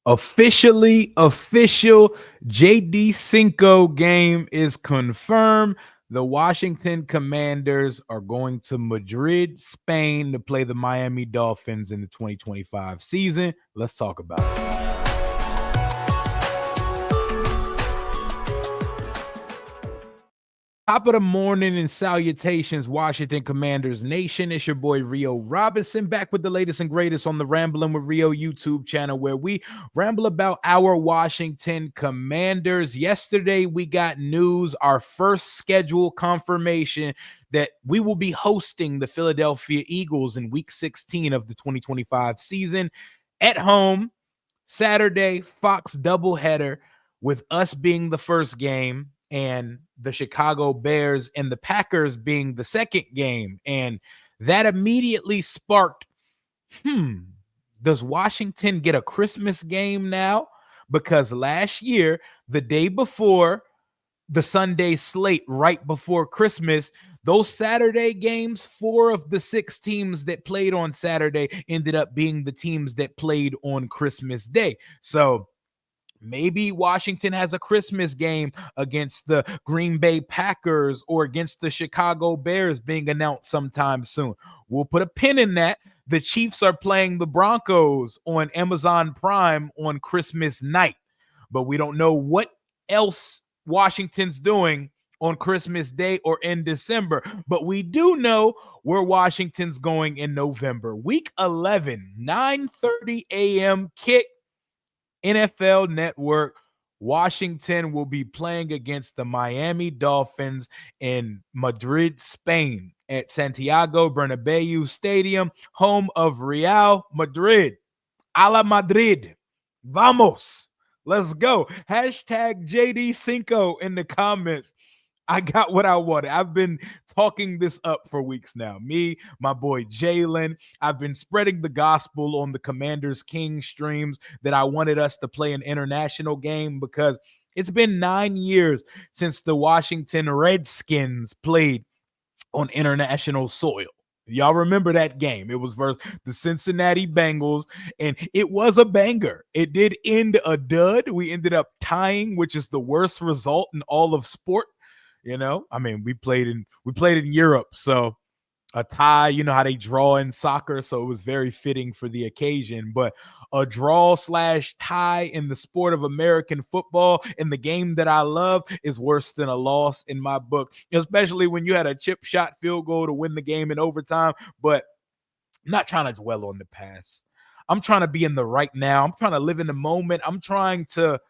Official JD Cinco game is confirmed. The Washington Commanders are going to Madrid, Spain to play the Miami Dolphins in the 2025 season. Let's talk about it. Top of the morning and salutations, Washington Commanders Nation. It's your boy Rio Robinson back with the latest and greatest on the Ramblin' with Rio YouTube channel, where we ramble about our Washington Commanders. Yesterday, we got news, our first schedule confirmation that we will be hosting the Philadelphia Eagles in Week 16 of the 2025 season at home, Saturday, Fox doubleheader, with us being the first game and the Chicago Bears and the Packers being the second game. And that immediately sparked, does Washington get a Christmas game now? Because last year, the day before the Sunday slate, right before Christmas, those Saturday games, 4 of the 6 teams that played on Saturday ended up being the teams that played on Christmas Day. So maybe Washington has a Christmas game against the Green Bay Packers or against the Chicago Bears being announced sometime soon. We'll put a pin in that. The Chiefs are playing the Broncos on Amazon Prime on Christmas night, but we don't know what else Washington's doing on Christmas Day or in December. But we do know where Washington's going in November. Week 11, 9:30 a.m. kick. NFL Network. Washington will be playing against the Miami Dolphins in Madrid, Spain at Santiago Bernabéu Stadium, home of Real Madrid. A la Madrid. Vamos. Let's go. Hashtag JD Cinco in the comments. I got what I wanted. I've been talking this up for weeks now. Me, my boy Jalen, I've been spreading the gospel on the Commanders King streams that I wanted us to play an international game because it's been 9 years since the Washington Redskins played on international soil. Y'all remember that game? It was versus the Cincinnati Bengals, and it was a banger. It did end a dud. We ended up tying, which is the worst result in all of sport. You know, I mean, we played in Europe, so a tie, you know how they draw in soccer, so it was very fitting for the occasion. But a draw / tie in the sport of American football, in the game that I love, is worse than a loss in my book, especially when you had a chip shot field goal to win the game in overtime. But I'm not trying to dwell on the past. I'm trying to be in the right now. I'm trying to live in the moment. I'm trying to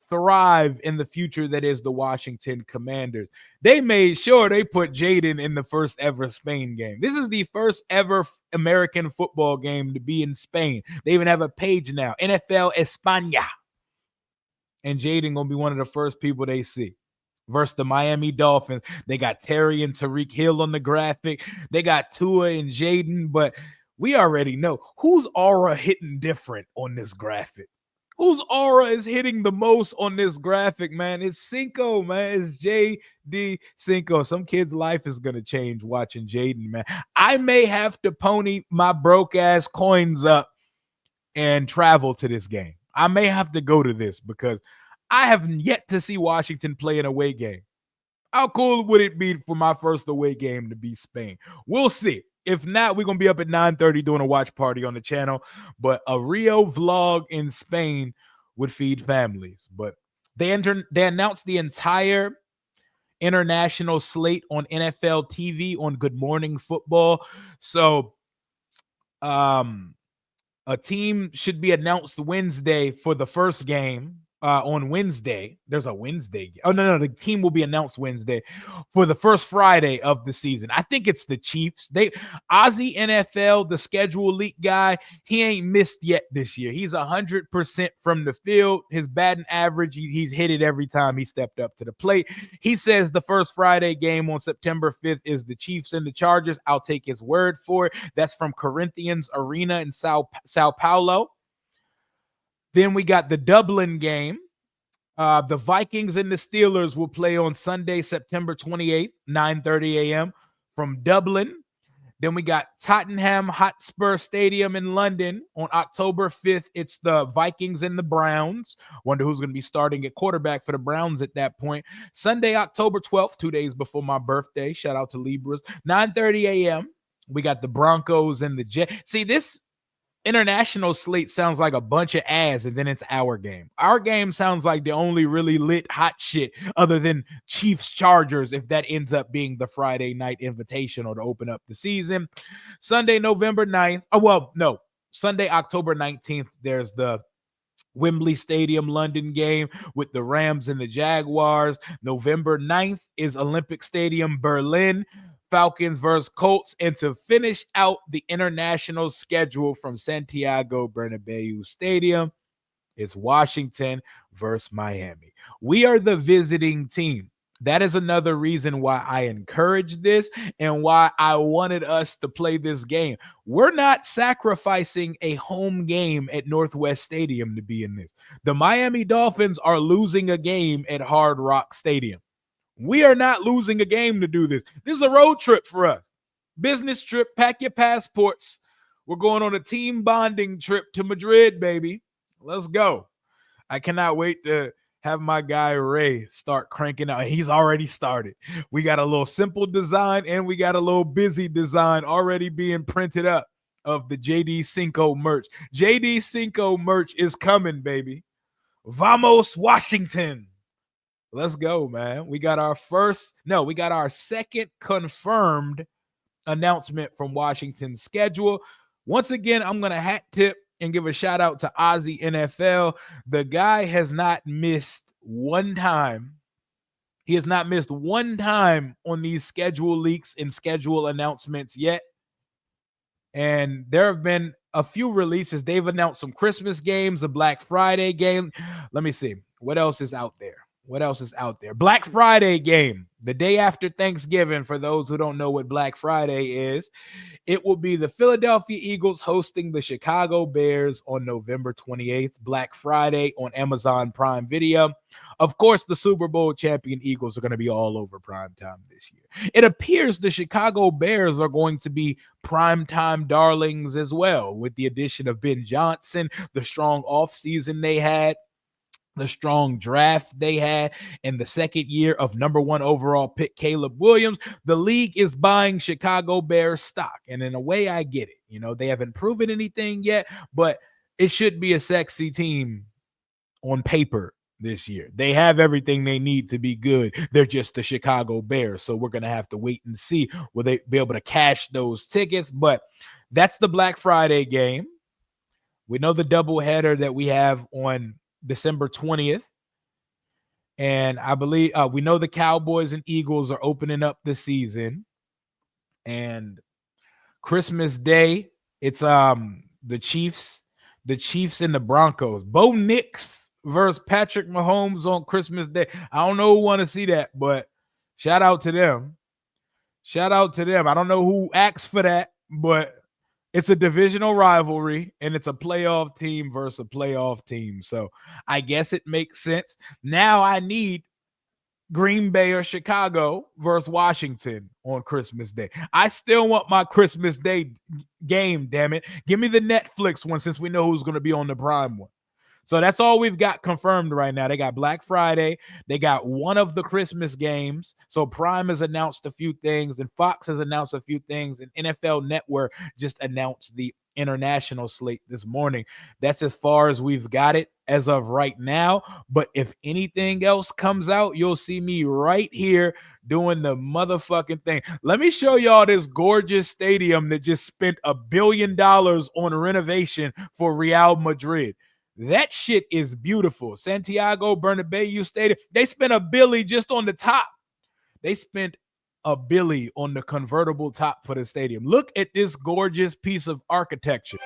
thrive in the future that is the Washington Commanders. They made sure they put Jaden in the first ever Spain game. This is the first ever American football game to be in Spain. They even have a page now, NFL España. And Jaden gonna be one of the first people they see. Versus the Miami Dolphins. They got Terry and Tariq Hill on the graphic. They got Tua and Jaden, but we already know whose aura hitting different on this graphic. Whose aura is hitting the most on this graphic, man? It's Cinco, man. It's JD Cinco. Some kid's life is going to change watching Jaden, man. I may have to pony my broke-ass coins up and travel to this game. I may have to go to this because I have yet to see Washington play an away game. How cool would it be for my first away game to be Spain? We'll see. If not, we're going to be up at 9:30 doing a watch party on the channel. But a Rio vlog in Spain would feed families. But they announced the entire international slate on NFL TV on Good Morning Football. So a team should be announced Wednesday for the first game. On Wednesday, there's a Wednesday. Oh, no, the team will be announced Wednesday for the first Friday of the season. I think it's the Chiefs. Ozzy NFL, the schedule leak guy, he ain't missed yet this year. He's 100% from the field. His batting average, he's hit it every time he stepped up to the plate. He says the first Friday game on September 5th is the Chiefs and the Chargers. I'll take his word for it. That's from Corinthians Arena in Sao Paulo. Then we got the Dublin game. The Vikings and the Steelers will play on Sunday, September 28th, 9:30 a.m. from Dublin. Then we got Tottenham Hotspur Stadium in London on October 5th. It's the Vikings and the Browns. Wonder who's going to be starting at quarterback for the Browns at that point. Sunday, October 12th, 2 days before my birthday. Shout out to Libras. 9:30 a.m. We got the Broncos and the Jets. See, this international slate sounds like a bunch of ass, and then it's our game. Our game sounds like the only really lit hot shit other than Chiefs Chargers, if that ends up being the Friday night invitational to open up the season. Sunday, November 9th. Oh, well, no. Sunday, October 19th, there's the Wembley Stadium London game with the Rams and the Jaguars. November 9th is Olympic Stadium Berlin, Falcons versus Colts. And to finish out the international schedule from Santiago Bernabéu Stadium is Washington versus Miami. We are the visiting team. That is another reason why I encouraged this and why I wanted us to play this game. We're not sacrificing a home game at Northwest Stadium to be in this. The Miami Dolphins are losing a game at Hard Rock Stadium. We are not losing a game to do this. This is a road trip for us. Business trip, pack your passports. We're going on a team bonding trip to Madrid, baby. Let's go. I cannot wait to have my guy Ray start cranking out. He's already started. We got a little simple design and we got a little busy design already being printed up of the JD Cinco merch. JD Cinco merch is coming, baby. Vamos, Washington. Let's go, man. We got our second confirmed announcement from Washington's schedule. Once again, I'm going to hat tip and give a shout out to Ozzy NFL. The guy has not missed one time. He has not missed one time on these schedule leaks and schedule announcements yet. And there have been a few releases. They've announced some Christmas games, a Black Friday game. Let me see. What else is out there? Black Friday game, the day after Thanksgiving. For those who don't know what Black Friday is, it will be the Philadelphia Eagles hosting the Chicago Bears on November 28th. Black Friday on Amazon Prime Video. Of course, the Super Bowl champion Eagles are going to be all over primetime this year. It appears the Chicago Bears are going to be primetime darlings as well, with the addition of Ben Johnson, the strong offseason they had, the strong draft they had, and the second year of number 1 overall pick Caleb Williams. The league is buying Chicago Bears stock, and in a way I get it. You know, they haven't proven anything yet, but it should be a sexy team on paper this year. They have everything they need to be good. They're just the Chicago Bears, so we're going to have to wait and see will they be able to cash those tickets. But that's the Black Friday game. We know the doubleheader that we have on December 20th. And I believe we know the Cowboys and Eagles are opening up the season. And Christmas Day, it's the Chiefs and the Broncos. Bo Nix versus Patrick Mahomes on Christmas Day. I don't know who want to see that, but shout out to them. I don't know who asked for that, but it's a divisional rivalry, and it's a playoff team versus a playoff team. So I guess it makes sense. Now I need Green Bay or Chicago versus Washington on Christmas Day. I still want my Christmas Day game, damn it. Give me the Netflix one since we know who's going to be on the Prime one. So that's all we've got confirmed right now. They got Black Friday. They got one of the Christmas games. So Prime has announced a few things, and Fox has announced a few things, and NFL Network just announced the international slate this morning. That's as far as we've got it as of right now. But if anything else comes out, you'll see me right here doing the motherfucking thing. Let me show y'all this gorgeous stadium that just spent $1 billion on renovation for Real Madrid. That shit is beautiful. Santiago Bernabéu Stadium. They spent $1 billion just on the top. They spent $1 billion on the convertible top for the stadium. Look at this gorgeous piece of architecture.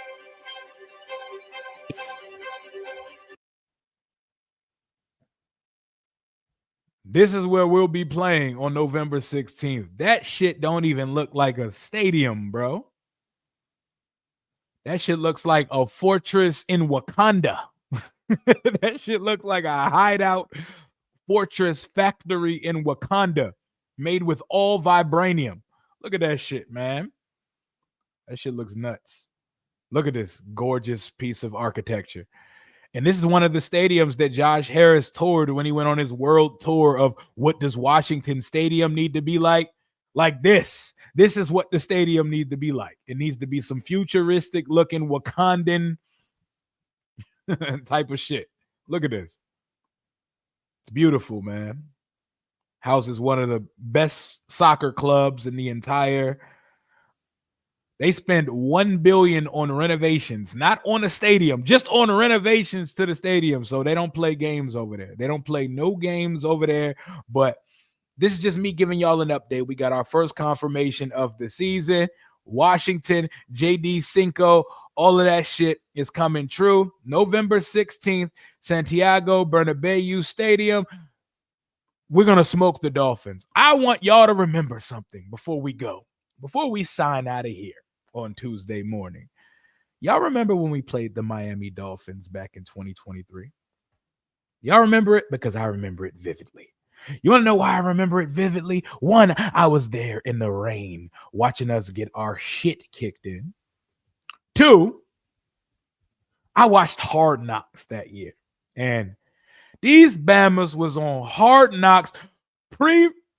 This is where we'll be playing on November 16th. That shit don't even look like a stadium, bro. That shit looks like a fortress in Wakanda. That shit looks like a hideout fortress factory in Wakanda made with all vibranium. Look at that shit, man. That shit looks nuts. Look at this gorgeous piece of architecture. And this is one of the stadiums that Josh Harris toured when he went on his world tour of what does Washington Stadium need to be like? Like this. This is what the stadium needs to be like. It needs to be some futuristic looking Wakandan type of shit. Look at this. It's beautiful, man. Houses one of the best soccer clubs in the entire. They spend $1 billion on renovations, not on the stadium, just on renovations to the stadium. So they don't play games over there. They don't play no games over there. But this is just me giving y'all an update. We got our first confirmation of the season. Washington, JD Cinco, all of that shit is coming true. November 16th, Santiago Bernabéu Stadium. We're going to smoke the Dolphins. I want y'all to remember something before we go, before we sign out of here on Tuesday morning. Y'all remember when we played the Miami Dolphins back in 2023? Y'all remember it? Because I remember it vividly. You want to know why I remember it vividly? One, I was there in the rain watching us get our shit kicked in. Two, I watched Hard Knocks that year. And these Bamas was on Hard Knocks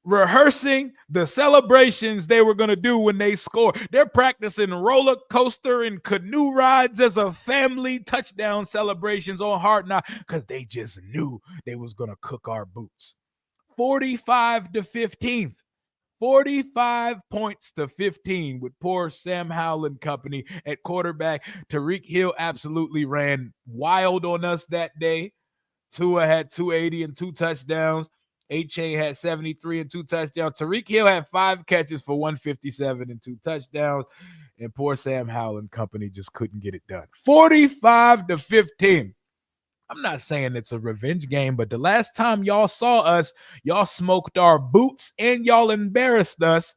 rehearsing the celebrations they were going to do when they score. They're practicing roller coaster and canoe rides as a family, touchdown celebrations on Hard Knocks because they just knew they was going to cook our boots. 45-15. 45 points to 15 with poor Sam Howell and company at quarterback. Tyreek Hill absolutely ran wild on us that day. Tua had 280 and 2 touchdowns. H.A. had 73 and 2 touchdowns. Tyreek Hill had 5 catches for 157 and 2 touchdowns. And poor Sam Howell and company just couldn't get it done. 45-15. I'm not saying it's a revenge game, but the last time y'all saw us, y'all smoked our boots and y'all embarrassed us.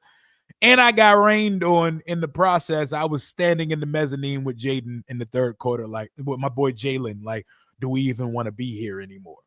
And I got rained on in the process. I was standing in the mezzanine with Jaden in the third quarter, like with my boy Jalen, like, do we even want to be here anymore?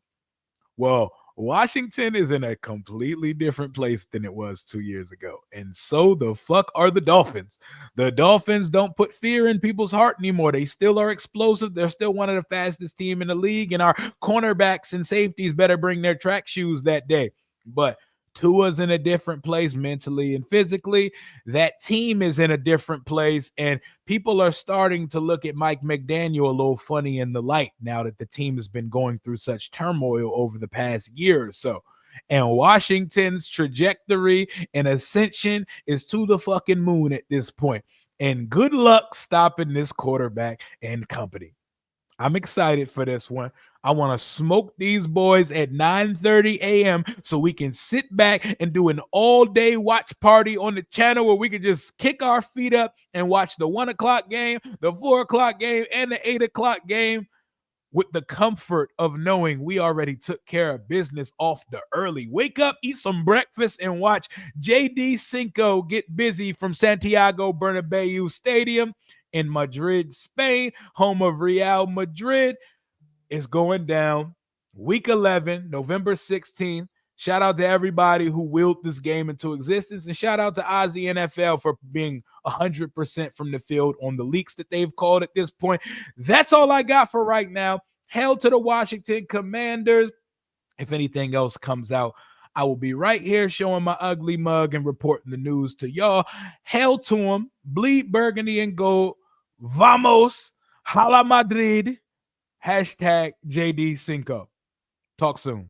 Well, Washington is in a completely different place than it was 2 years ago. And so the fuck are the Dolphins. The Dolphins don't put fear in people's heart anymore. They still are explosive. They're still one of the fastest team in the league. And our cornerbacks and safeties better bring their track shoes that day. But Tua's in a different place mentally and physically. That team is in a different place. And people are starting to look at Mike McDaniel a little funny in the light now that the team has been going through such turmoil over the past year or so. And Washington's trajectory and ascension is to the fucking moon at this point. And good luck stopping this quarterback and company. I'm excited for this one. I want to smoke these boys at 9:30 a.m. so we can sit back and do an all-day watch party on the channel where we can just kick our feet up and watch the 1 o'clock game, the 4 o'clock game, and the 8 o'clock game with the comfort of knowing we already took care of business off the early. Wake up, eat some breakfast, and watch JD Cinco get busy from Santiago Bernabéu Stadium in Madrid, Spain, home of Real Madrid. Is going down week 11, November 16th. Shout out to everybody who willed this game into existence, and shout out to Ozzy NFL for being 100% from the field on the leaks that they've called at this point. That's all I got for right now. Hail to the Washington Commanders. If anything else comes out, I will be right here showing my ugly mug and reporting the news to y'all. Hail to them. Bleed burgundy and gold. Vamos. Hala Madrid. #JD Cinco. Talk soon.